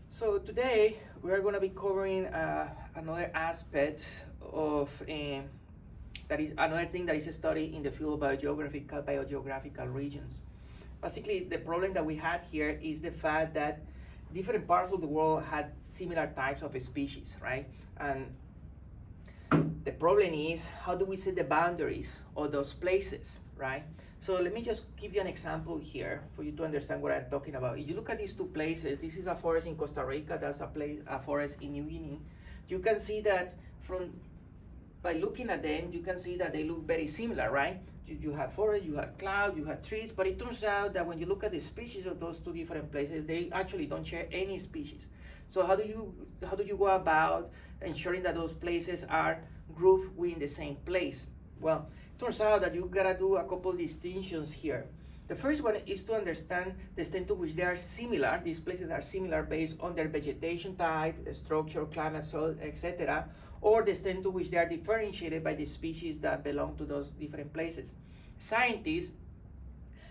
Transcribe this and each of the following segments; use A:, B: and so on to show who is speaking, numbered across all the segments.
A: So today we are going to be covering another aspect of that is another thing that is studied in the field of biogeography called biogeographical regions. Basically, the problem that we had here is the fact that different parts of the world had similar types of species, right? And the problem is, how do we set the boundaries of those places, right? So let me just give you an example here for you to understand what I'm talking about. If you look at these two places, this is a forest in Costa Rica, that's a forest in New Guinea. You can see that by looking at them, you can see that they look very similar, right? You have forest, you have cloud, you have trees, but it turns out that when you look at the species of those two different places, they actually don't share any species. So how do you go about ensuring that those places are grouped within the same place? Well, it turns out that you gotta do a couple distinctions here. The first one is to understand the extent to which they are similar. These places are similar based on their vegetation type, structure, climate, soil, etc., or the extent to which they are differentiated by the species that belong to those different places. Scientists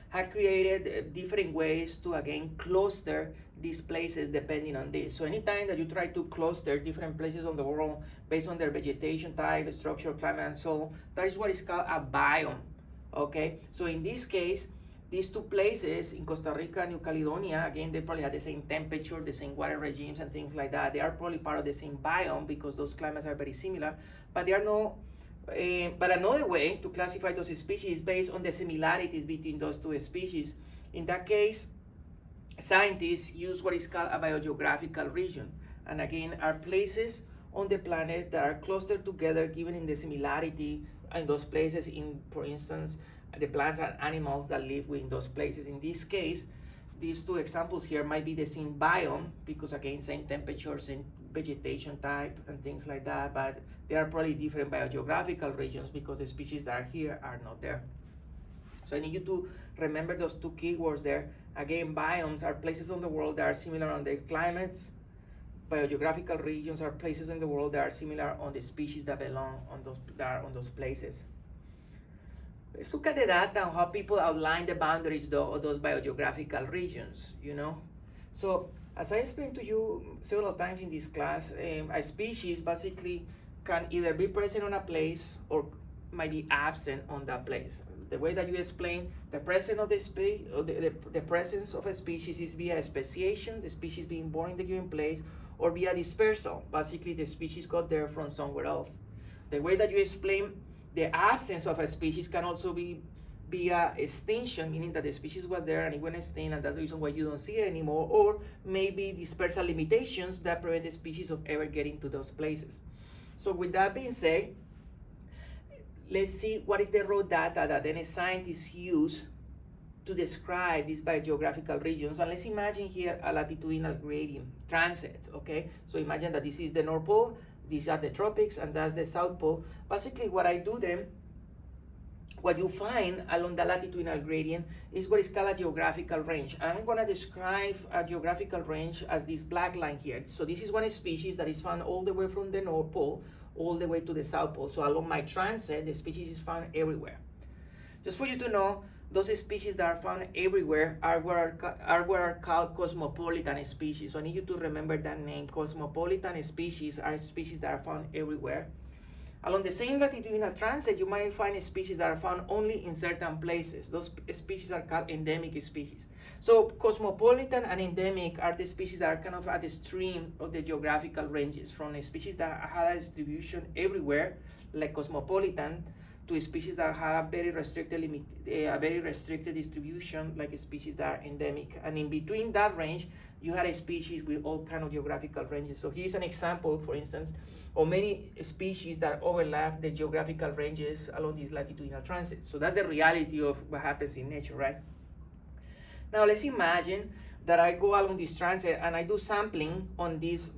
A: have created different ways to, again, cluster these places depending on this. So anytime that you try to cluster different places on the world based on their vegetation type, structure, climate, and so on, that is what is called a biome, okay? So in this case, these two places in Costa Rica and New Caledonia, again, they probably have the same temperature, the same water regimes and things like that. They are probably part of the same biome because those climates are very similar, but they are no, but another way to classify those species is based on the similarities between those two species. In that case, scientists use what is called a biogeographical region. And again, are places on the planet that are clustered together given in the similarity in those places in, for instance, the plants and animals that live within those places. In this case, these two examples here might be the same biome because, again, same temperature, same vegetation type and things like that, but they are probably different biogeographical regions because the species that are here are not there. So I need you to remember those two keywords there. Again, biomes are places on the world that are similar on their climates. Biogeographical regions are places in the world that are similar on the species that belong on those that are on those places. Let's look at the data and how people outline the boundaries of those biogeographical regions, So as I explained to you several times in this class, a species basically can either be present on a place or might be absent on that place. The way that you explain the presence of the presence of a species is via speciation, the species being born in the given place, or via dispersal. Basically, the species got there from somewhere else. The way that you explain the absence of a species can also be via extinction, meaning that the species was there and it went extinct, and that's the reason why you don't see it anymore, or maybe dispersal limitations that prevent the species of ever getting to those places. So with that being said, let's see what is the raw data that then scientists use to describe these biogeographical regions. And let's imagine here a latitudinal gradient transit, okay? So imagine that this is the North Pole, these are the tropics, and that's the South Pole. Basically, what I do then, what you find along the latitudinal gradient is what is called a geographical range. I'm gonna describe a geographical range as this black line here. So this is one species that is found all the way from the North Pole all the way to the South Pole. So along my transit, the species is found everywhere. Just for you to know, those species that are found everywhere are what are called cosmopolitan species. So I need you to remember that name. Cosmopolitan species are species that are found everywhere. Along the same latitudinal transit, you might find species that are found only in certain places. Those species are called endemic species. So cosmopolitan and endemic are the species that are kind of at the extreme of the geographical ranges, from a species that have a distribution everywhere, like cosmopolitan, to species that have very restricted distribution, like a species that are endemic. And in between that range, you had a species with all kind of geographical ranges. So here's an example, for instance, of many species that overlap the geographical ranges along this latitudinal transit. So that's the reality of what happens in nature, right? Now let's imagine that I go along this transit and I do sampling on these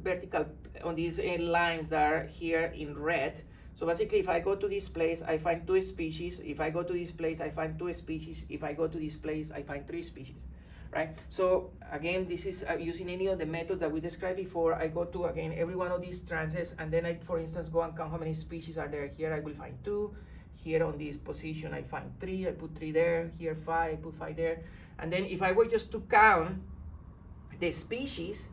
A: lines that are here in red. So basically, if I go to this place, I find 2 species. If I go to this place, I find 2 species. If I go to this place, I find 3 species, right? So again, this is using any of the methods that we described before. I go to, again, every one of these transits, and then I, for instance, go and count how many species are there. Here I will find 2. Here on this position, I find 3. I put 3 there. Here 5. I put 5 there. And then if I were just to count the species,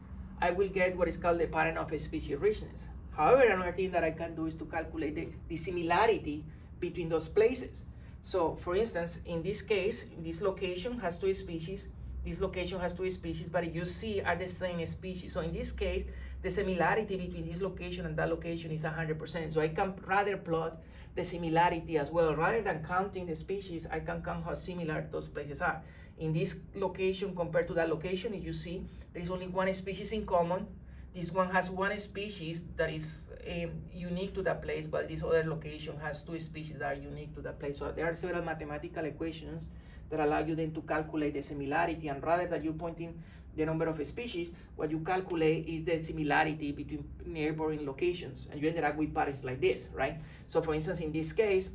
A: I will get what is called the pattern of species richness. However, another thing that I can do is to calculate the similarity between those places. So for instance, in this case, this location has 2 species, this location has 2 species, but you see are the same species. So in this case, the similarity between this location and that location is 100%. So I can rather plot the similarity as well. Rather than counting the species, I can count how similar those places are. In this location compared to that location, if you see, there is only 1 species in common. This one has 1 species that is unique to that place, while this other location has 2 species that are unique to that place. So there are several mathematical equations that allow you then to calculate the similarity, and rather than you pointing the number of species, what you calculate is the similarity between neighboring locations, and you ended up with patterns like this, right? So for instance, in this case,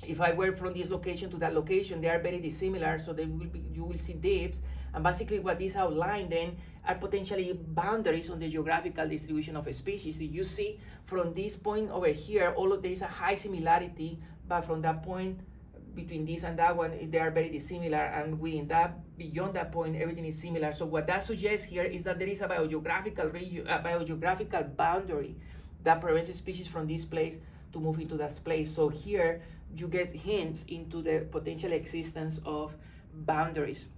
A: if I were from this location to that location, they are very dissimilar, so they will be, you will see dips, and basically what this outline then are potentially boundaries on the geographical distribution of a species. If you see from this point over here, all of there is a high similarity, but from that point between this and that one, they are very dissimilar, and within that, beyond that point, everything is similar. So what that suggests here is that there is a biogeographical region, a biogeographical boundary that prevents a species from this place to move into that place. So here you get hints into the potential existence of boundaries.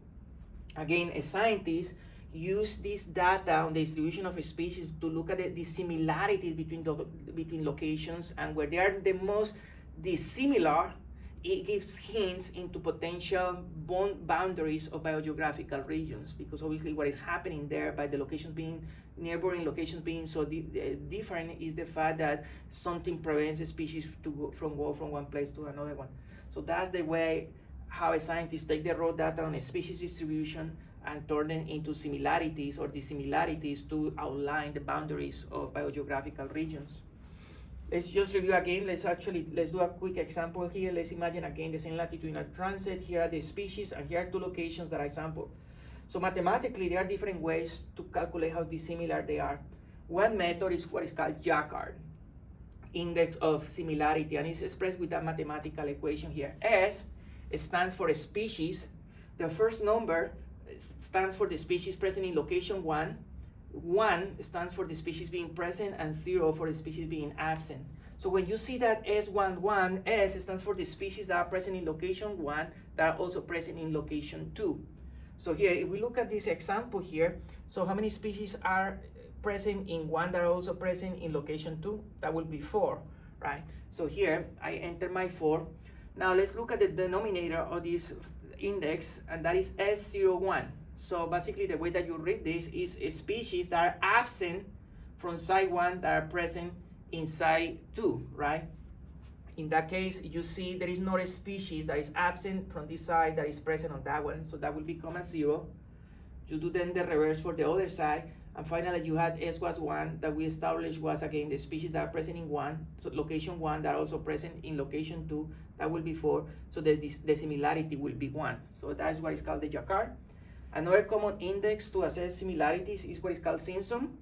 A: Again, a scientist use this data on the distribution of a species to look at the similarities between locations, and where they are the most dissimilar, it gives hints into potential boundaries of biogeographical regions, because obviously what is happening there by the locations being, neighboring locations being so different, is the fact that something prevents a species to go from one place to another one. So that's the way how a scientist take the raw data on a species distribution and turn them into similarities or dissimilarities to outline the boundaries of biogeographical regions. Let's just review again. Let's do a quick example here. Let's imagine again the same latitudinal transit. Here are the species, and here are 2 locations that I sampled. So mathematically, there are different ways to calculate how dissimilar they are. One method is what is called Jacquard, index of similarity, and it's expressed with that mathematical equation here. S stands for a species. The first number stands for the species present in location 1. 1 stands for the species being present, and 0 for the species being absent. So when you see that S11, S stands for the species that are present in location 1 that are also present in location 2. So here, if we look at this example here, so how many species are present in 1 that are also present in location 2? That will be 4, right? So here, I enter my 4. Now let's look at the denominator of this index, and that is S01. So basically the way that you read this is a species that are absent from site 1 that are present in site 2, right? In that case, you see there is not a species that is absent from this side that is present on that one, so that will become a 0. You do then the reverse for the other side, and finally you had S was 1 that we established was again the species that are present in 1, so location 1 that are also present in location 2, that will be 4, so the similarity will be 1. So that's what is called the Jacquard. Another common index to assess similarities is what is called Simpson.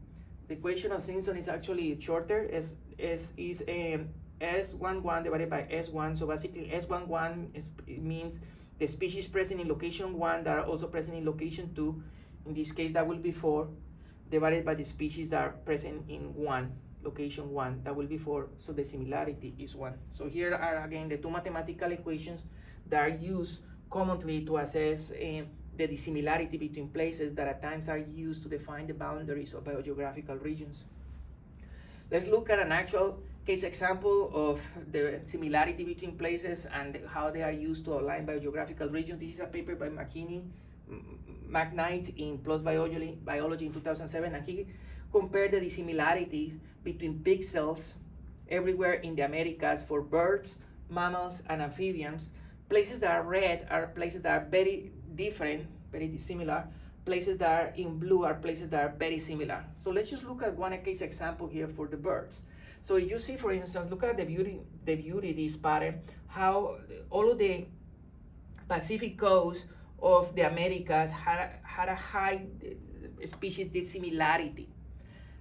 A: The equation of Simpson is actually shorter, is S11 divided by S1. So basically S11 means the species present in location 1 that are also present in location 2. In this case, that will be 4, divided by the species that are present in 1, location 1, that will be 4, so the similarity is 1. So here are again the 2 mathematical equations that are used commonly to assess the dissimilarity between places that at times are used to define the boundaries of biogeographical regions. Let's look at an actual case example of the similarity between places and how they are used to outline biogeographical regions. This is a paper by McKnight in PLOS Biology in 2007, and he compared the dissimilarities between pixels everywhere in the Americas for birds, mammals, and amphibians. Places that are red are places that are very different, very dissimilar. Places that are in blue are places that are very similar. So let's just look at one case example here for the birds. So you see, for instance, look at the beauty of this pattern, how all of the Pacific coast of the Americas had a high species dissimilarity.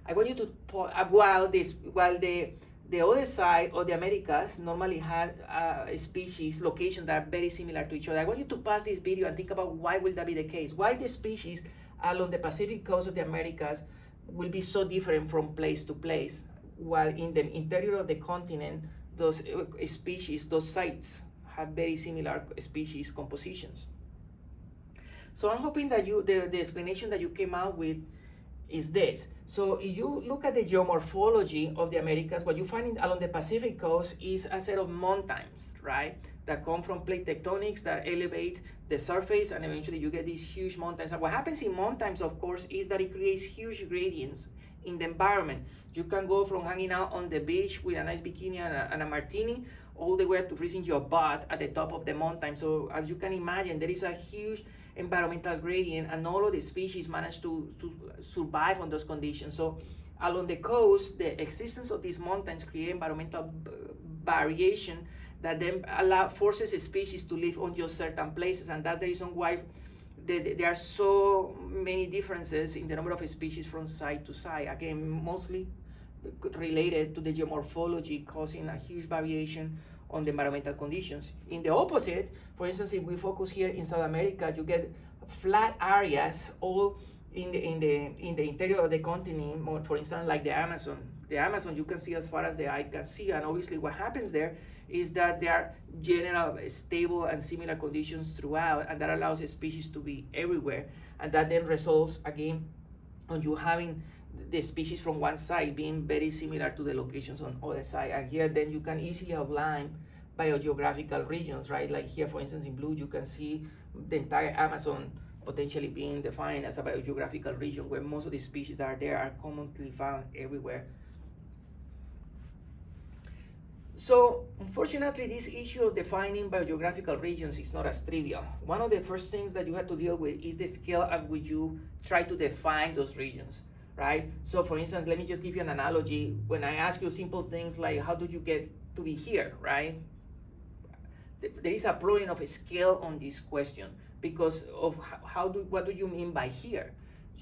A: I want you to, while the other side of the Americas normally had species, locations that are very similar to each other. I want you to pause this video and think about why will that be the case? Why the species along the Pacific coast of the Americas will be so different from place to place, while in the interior of the continent, those species, those sites, have very similar species compositions. So I'm hoping that the explanation that you came out with is this. So if you look at the geomorphology of the Americas, what you find along the Pacific coast is a set of mountains, right? That come from plate tectonics that elevate the surface, and eventually you get these huge mountains. And what happens in mountains, of course, is that it creates huge gradients in the environment. You can go from hanging out on the beach with a nice bikini and a martini, all the way to freezing your butt at the top of the mountain. So as you can imagine, there is a huge environmental gradient, and all of the species manage to survive on those conditions. So along the coast, the existence of these mountains create environmental variation that then forces a species to live on just certain places, and that's the reason why there are so many differences in the number of species from site to site. Again, mostly related to the geomorphology, causing a huge variation on the environmental conditions. In the opposite, for instance, if we focus here in South America, you get flat areas all in the interior of the continent. For instance, like the Amazon. The Amazon, you can see as far as the eye can see, and obviously what happens there is that there are general stable and similar conditions throughout, and that allows a species to be everywhere, and that then results again on you having the species from one side being very similar to the locations on other side. And here then you can easily outline biogeographical regions, right? Like here, for instance, in blue, you can see the entire Amazon potentially being defined as a biogeographical region, where most of the species that are there are commonly found everywhere. So unfortunately, this issue of defining biogeographical regions is not as trivial. One of the first things that you have to deal with is the scale at which you try to define those regions, right? So for instance, let me just give you an analogy. When I ask you simple things like, how did you get to be here, right? There is a problem of a scale on this question because of what do you mean by here?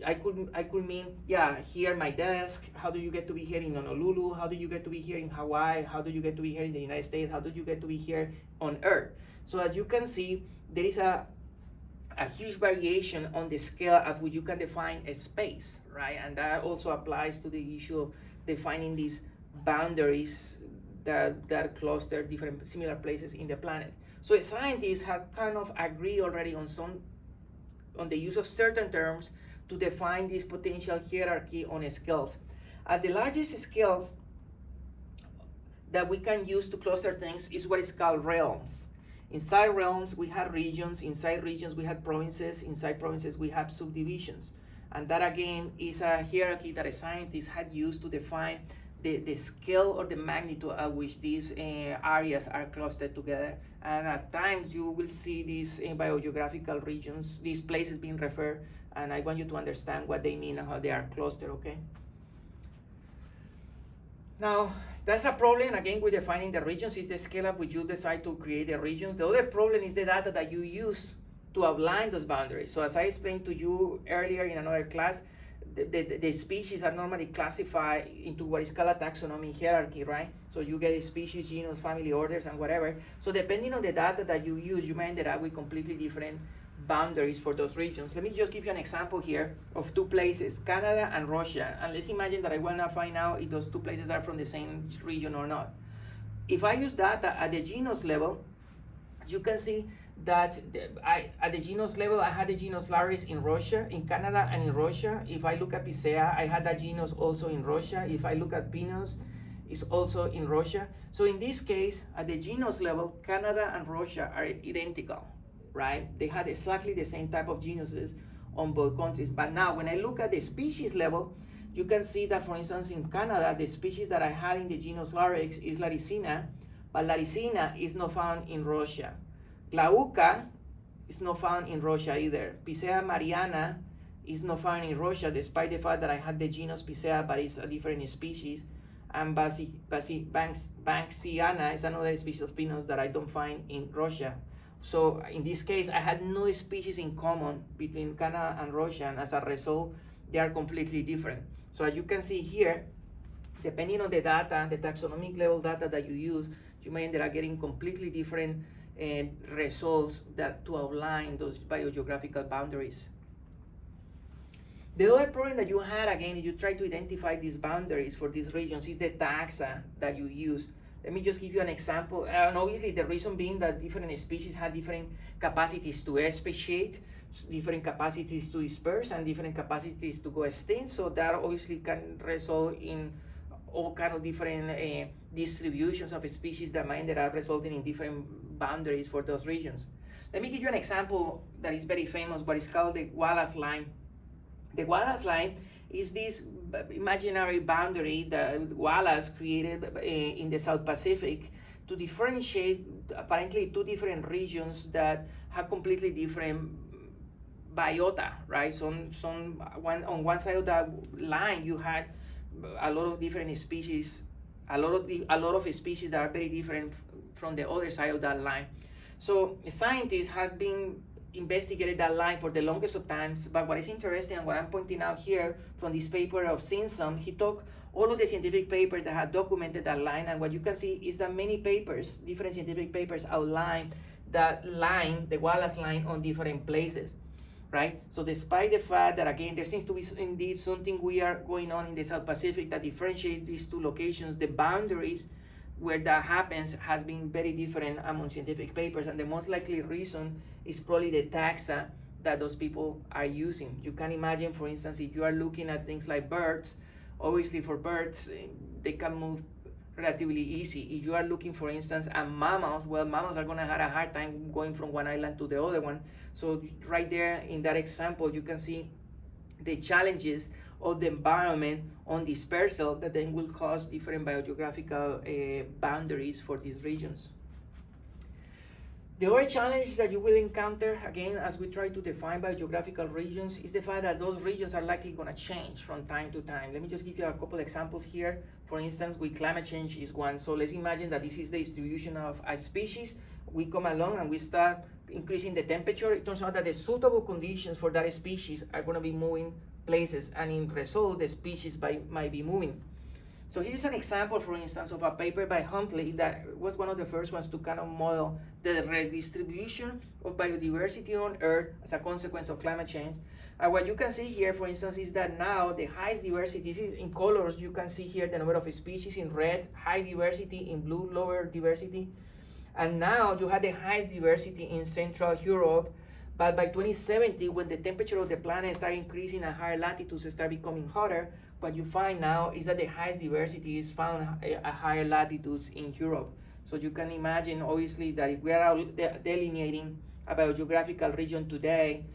A: I could mean, yeah, here my desk. How do you get to be here in Honolulu? How do you get to be here in Hawaii? How do you get to be here in the United States? How do you get to be here on Earth? So as you can see, there is a huge variation on the scale at which you can define a space, right? And that also applies to the issue of defining these boundaries that cluster different similar places in the planet. So scientists have kind of agreed already on the use of certain terms to define this potential hierarchy on scales. At the largest scales that we can use to cluster things is what is called realms. Inside realms, we have regions. Inside regions, we have provinces. Inside provinces, we have subdivisions. And that again is a hierarchy that a scientist had used to define the scale or the magnitude at which these areas are clustered together. And at times you will see these biogeographical regions, these places being referred, and I want you to understand what they mean and how they are clustered, okay? Now, that's a problem, again, with defining the regions, is the scale at which you decide to create the regions. The other problem is the data that you use to outline those boundaries. So as I explained to you earlier in another class, the species are normally classified into what is called a taxonomy hierarchy, right? So you get a species, genus, family, orders, and whatever. So depending on the data that you use, you may end up with completely different boundaries for those regions. Let me just give you an example here of two places, Canada and Russia. And let's imagine that I want to find out if those two places are from the same region or not. If I use data at the genus level, you can see that at the genus level, I had the genus Laris in Russia, in Canada, and in Russia. If I look at Picea, I had that genus also in Russia. If I look at Pinus, it's also in Russia. So in this case, at the genus level, Canada and Russia are identical, right? They had exactly the same type of genuses on both countries. But now, when I look at the species level, you can see that, for instance, in Canada, the species that I had in the genus Larix is Laricina, but Laricina is not found in Russia. Glauca is not found in Russia either. Picea mariana is not found in Russia, despite the fact that I had the genus Picea, but it's a different species. And Banksiana is another species of Pinus that I don't find in Russia. So in this case, I had no species in common between Canada and Russia, and as a result, they are completely different. So as you can see here, depending on the data, the taxonomic level data that you use, you may end up getting completely different results that to outline those biogeographical boundaries. The other problem that you had, again, if you try to identify these boundaries for these regions, is the taxa that you use. Let me just give you an example. And obviously, the reason being that different species have different capacities to speciate, different capacities to disperse, and different capacities to go extinct. So that obviously can result in all kind of different distributions of species that might end up resulting in different boundaries for those regions. Let me give you an example that is very famous, what is called the Wallace line. The Wallace line is this imaginary boundary that Wallace created in the South Pacific to differentiate apparently two different regions that have completely different biota, right? On one side of that line you had a lot of different species, a lot of species that are very different from the other side of that line. So scientists have been investigated that line for the longest of times, but what is interesting and what I'm pointing out here from this paper of Simpson, he took all of the scientific papers that had documented that line, and what you can see is that many papers, different scientific papers, outline that line, the Wallace line, on different places, right? So despite the fact that, again, there seems to be indeed something weird going on in the South Pacific that differentiates these two locations, the boundaries where that happens has been very different among scientific papers, and the most likely reason is probably the taxa that those people are using. You can imagine, for instance, if you are looking at things like birds, obviously for birds, they can move relatively easy. If you are looking, for instance, at mammals, well, mammals are gonna have a hard time going from one island to the other one. So right there in that example, you can see the challenges of the environment on dispersal that then will cause different biogeographical boundaries for these regions. The other challenge that you will encounter, again, as we try to define biogeographical regions, is the fact that those regions are likely going to change from time to time. Let me just give you a couple examples here. For instance, with climate change is one. So let's imagine that this is the distribution of a species. We come along and we start increasing the temperature. It turns out that the suitable conditions for that species are going to be moving places, and in result, the species might be moving. So here's an example, for instance, of a paper by Huntley that was one of the first ones to kind of model the redistribution of biodiversity on Earth as a consequence of climate change. And what you can see here, for instance, is that now the highest diversity, in colors, you can see here the number of species in red, high diversity, in blue, lower diversity. And now you have the highest diversity in Central Europe. But by 2070, when the temperature of the planet starts increasing at higher latitudes, start becoming hotter, what you find now is that the highest diversity is found at higher latitudes in Europe. So you can imagine, obviously, that if we are delineating a biogeographical region today,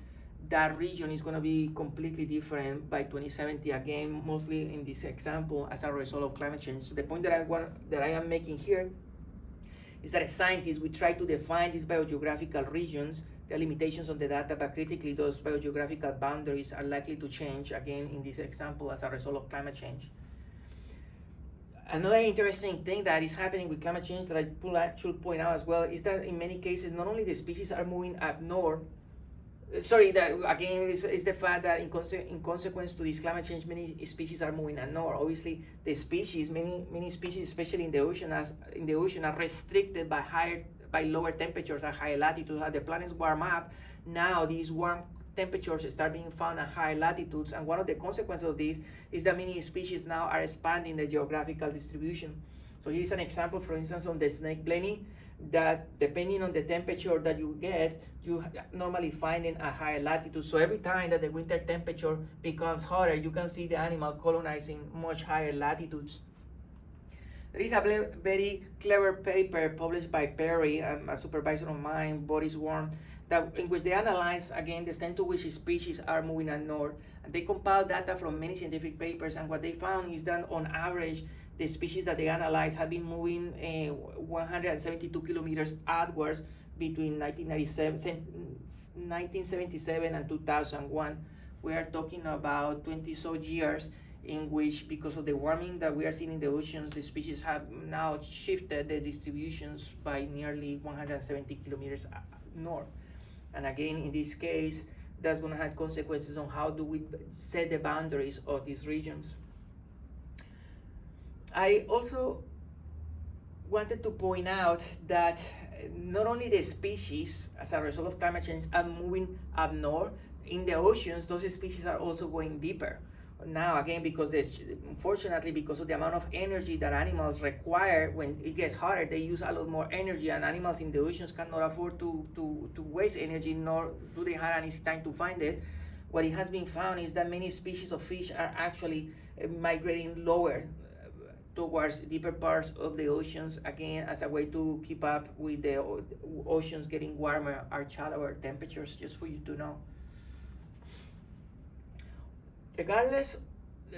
A: that region is going to be completely different by 2070, again, mostly in this example as a result of climate change. So the point that I am making here is that as scientists, we try to define these biogeographical regions, the limitations on the data, but critically, those biogeographical boundaries are likely to change, again, in this example, as a result of climate change. Another interesting thing that is happening with climate change that I should point out as well is that in many cases, not only the species are moving up north, that again is the fact that in consequence to this climate change, many species are moving up north. Obviously, the species, many species, especially in the ocean, are restricted by lower temperatures at higher latitudes. As the planets warm up, now these warm temperatures start being found at higher latitudes, and one of the consequences of this is that many species now are expanding their geographical distribution. So here is an example, for instance, on the snake blenny, that depending on the temperature that you get, you normally find it at higher latitudes. So every time that the winter temperature becomes hotter, you can see the animal colonizing much higher latitudes. There is a very clever paper published by Perry, a supervisor of mine, Boris Worm, in which they analyze, again, the extent to which species are moving at north. And they compiled data from many scientific papers, and what they found is that on average, the species that they analyzed have been moving 172 kilometers outwards between 1977 and 2001. We are talking about 20-so years in which, because of the warming that we are seeing in the oceans, the species have now shifted the distributions by nearly 170 kilometers north. And again, in this case, that's going to have consequences on how do we set the boundaries of these regions. I also wanted to point out that not only the species, as a result of climate change, are moving up north, in the oceans, those species are also going deeper. Now, again, because unfortunately, because of the amount of energy that animals require when it gets hotter, they use a lot more energy, and animals in the oceans cannot afford to waste energy, nor do they have any time to find it. What it has been found is that many species of fish are actually migrating lower towards deeper parts of the oceans, again, as a way to keep up with the oceans getting warmer or shallower temperatures, just for you to know. Regardless,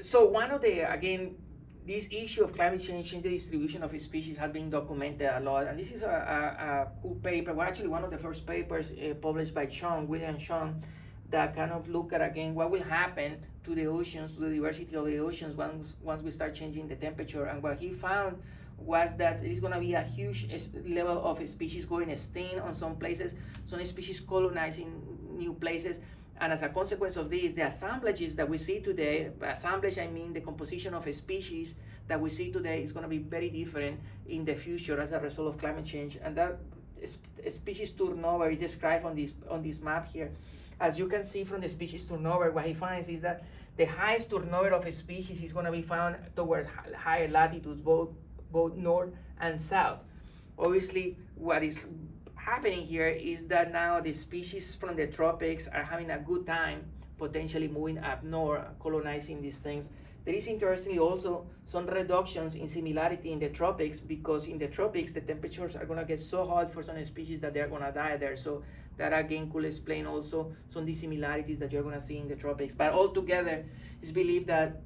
A: so one of the, again, this issue of climate change the distribution of species has been documented a lot, and this is a cool paper, well, actually one of the first papers published by William Sean, that kind of look at, again, what will happen to the oceans, to the diversity of the oceans once we start changing the temperature. And what he found was that there is going to be a huge level of species going extinct on some places, some species colonizing new places. And as a consequence of this, the assemblages that we see today, assemblage, I mean the composition of a species that we see today, is going to be very different in the future as a result of climate change. And that species turnover is described on this map here. As you can see from the species turnover, what he finds is that the highest turnover of a species is going to be found towards higher latitudes, both north and south. Obviously, what is happening here is that now the species from the tropics are having a good time potentially moving up north, colonizing these things. There is interestingly also some reductions in similarity in the tropics, because in the tropics the temperatures are going to get so hot for some species that they're going to die there. So that again could explain also some dissimilarities that you're going to see in the tropics. But altogether, it's believed that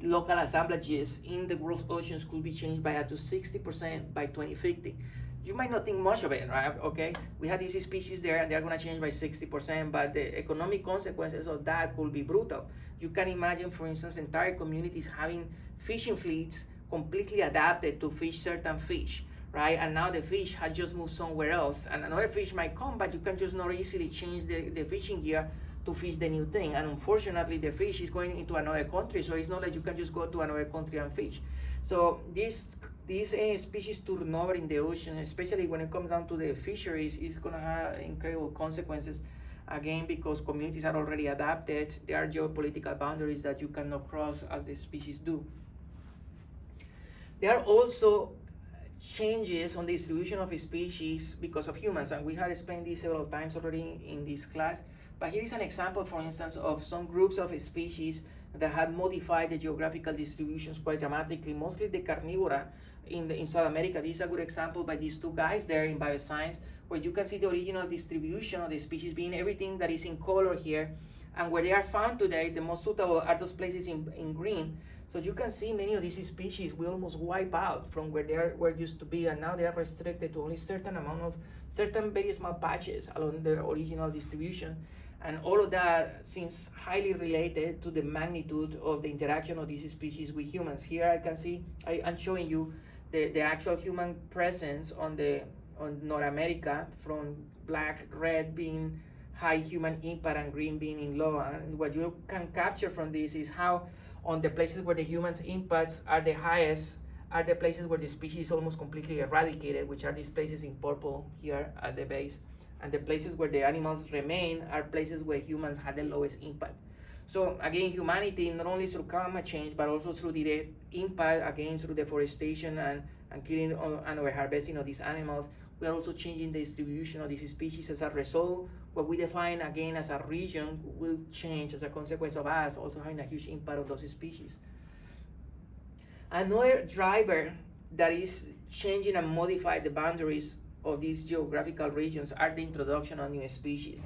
A: local assemblages in the world's oceans could be changed by up to 60% by 2050. You might not think much of it, right? Okay, we have these species there and they're going to change by 60%, but the economic consequences of that could be brutal. You can imagine, for instance, entire communities having fishing fleets completely adapted to fish certain fish, right? And now the fish has just moved somewhere else, and another fish might come, but you can just not easily change the fishing gear to fish the new thing. And unfortunately, the fish is going into another country, so it's not like you can just go to another country and fish. So this species turnover in the ocean, especially when it comes down to the fisheries, is going to have incredible consequences. Again, because communities are already adapted, there are geopolitical boundaries that you cannot cross as the species do. There are also changes on the distribution of species because of humans, and we have explained this several times already in this class. But here is an example, for instance, of some groups of species that have modified the geographical distributions quite dramatically, mostly the carnivora in South America. This is a good example by these two guys there in bioscience, where you can see the original distribution of the species being everything that is in color here, and where they are found today, the most suitable are those places in green. So you can see many of these species will almost wipe out from where they were used to be, and now they are restricted to only certain very small patches along their original distribution. And all of that seems highly related to the magnitude of the interaction of these species with humans. Here I can see, I'm showing you the actual human presence on North America, from black, red being high human impact and green being in low. And what you can capture from this is how on the places where the humans' impacts are the highest are the places where the species is almost completely eradicated, which are these places in purple here at the base. And the places where the animals remain are places where humans had the lowest impact. So again, humanity, not only through climate change, but also through the impact, again, through deforestation and killing and overharvesting of these animals, we are also changing the distribution of these species. As a result, what we define again as a region will change as a consequence of us also having a huge impact on those species. Another driver that is changing and modifying the boundaries of these geographical regions are the introduction of new species.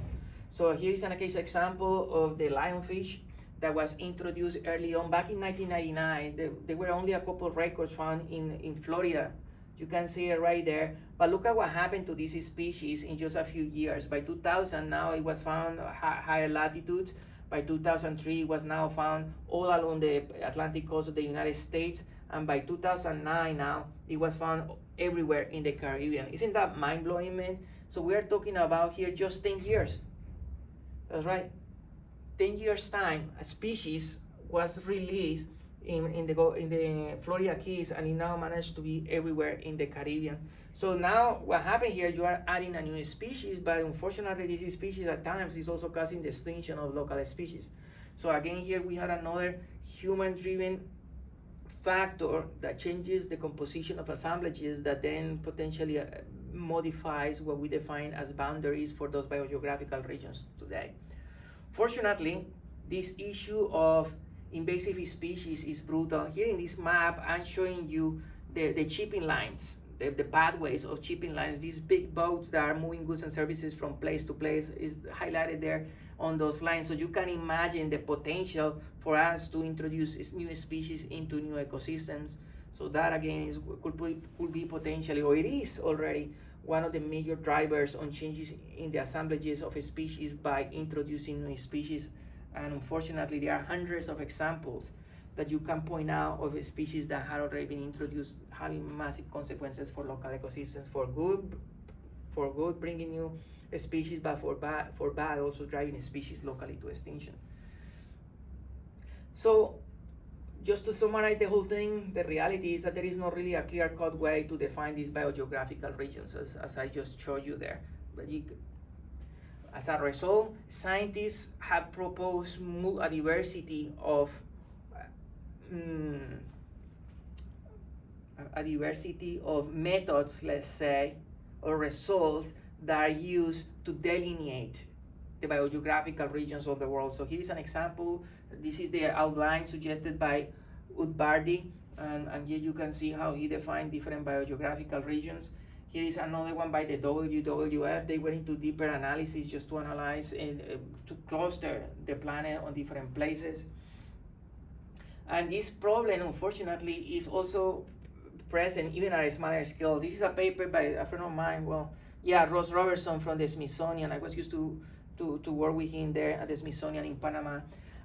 A: So here is a case example of the lionfish that was introduced early on. Back in 1999, there were only a couple of records found in Florida. You can see it right there. But look at what happened to this species in just a few years. By 2000, now it was found higher latitudes. By 2003, it was now found all along the Atlantic coast of the United States. And by 2009 now, it was found everywhere in the Caribbean. Isn't that mind-blowing, man? So we are talking about here just 10 years. That's right. 10 years time, a species was released in the Florida Keys, and it now managed to be everywhere in the Caribbean. So now what happened here, you are adding a new species, but unfortunately this species at times is also causing the extinction of local species. So again, here we had another human-driven factor that changes the composition of assemblages that then potentially modifies what we define as boundaries for those biogeographical regions today. Fortunately, this issue of invasive species is brutal. Here in this map, I'm showing you the shipping lines, the pathways of shipping lines. These big boats that are moving goods and services from place to place is highlighted there on those lines. So you can imagine the potential for us to introduce new species into new ecosystems. So that again could be potentially, or it is already, one of the major drivers on changes in the assemblages of a species by introducing new species. And unfortunately, there are hundreds of examples that you can point out of species that had already been introduced, having massive consequences for local ecosystems, for good, bringing new species, but for bad, also driving species locally to extinction. So, just to summarize the whole thing, the reality is that there is not really a clear-cut way to define these biogeographical regions, as I just showed you there. But as a result, scientists have proposed a diversity of methods, let's say, or results that are used to delineate the biogeographical regions of the world. So here is an example. This is the outline suggested by Udvardi, and here you can see how he defined different biogeographical regions. Here is another one by the WWF. They went into deeper analysis just to analyze and to cluster the planet on different places. And this problem, unfortunately, is also present even at a smaller scale. This is a paper by a friend of mine, Ross Robertson from the Smithsonian. I was used to work with him there at the Smithsonian in Panama.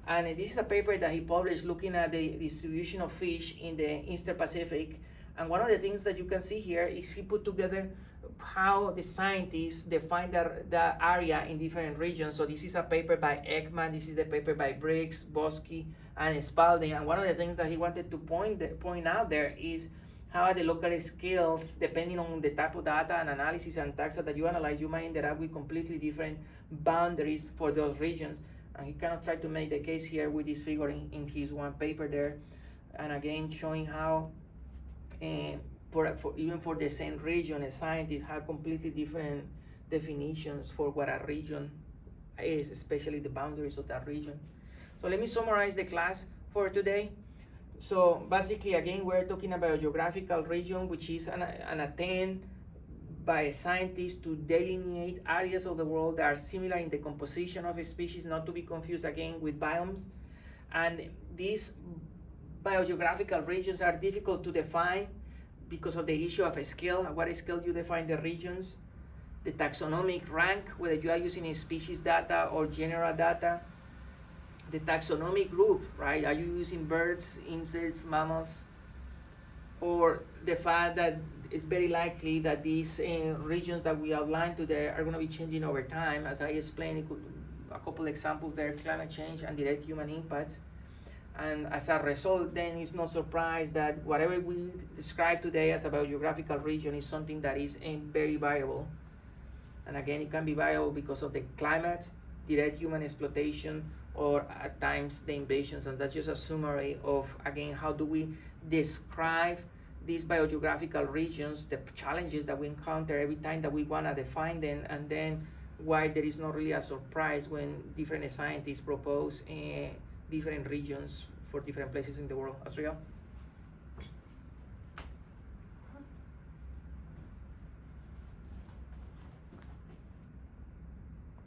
A: And this is a paper that he published looking at the distribution of fish in the Eastern Pacific. And one of the things that you can see here is he put together how the scientists define the area in different regions. So this is a paper by Ekman, this is the paper by Briggs, Bosky, and Spalding. And one of the things that he wanted to point out there is how at the local scales, depending on the type of data and analysis and taxa that you analyze, you might end up with completely different boundaries for those regions. And he kind of tried to make the case here with this figure in his one paper there. And again, showing how even for the same region, scientists have completely different definitions for what a region is, especially the boundaries of that region. So let me summarize the class for today. So basically, again, we're talking about a geographical region, which is an attempt by scientists to delineate areas of the world that are similar in the composition of a species, not to be confused again with biomes. And these biogeographical regions are difficult to define because of the issue of a scale. At what scale you define the regions, the taxonomic rank, whether you are using species data or general data, the taxonomic group, right? Are you using birds, insects, mammals? Or the fact that it's very likely that these regions that we outlined today are going to be changing over time. As I explained, a couple examples there, climate change and direct human impacts. And as a result, then it's no surprise that whatever we describe today as a biogeographical region is something that is very variable. And again, it can be variable because of the climate, direct human exploitation, or at times the invasions. And that's just a summary of, again, how do we describe these biogeographical regions, the challenges that we encounter every time that we want to define them, and then why there is not really a surprise when different scientists propose different regions for different places in the world. Asriel?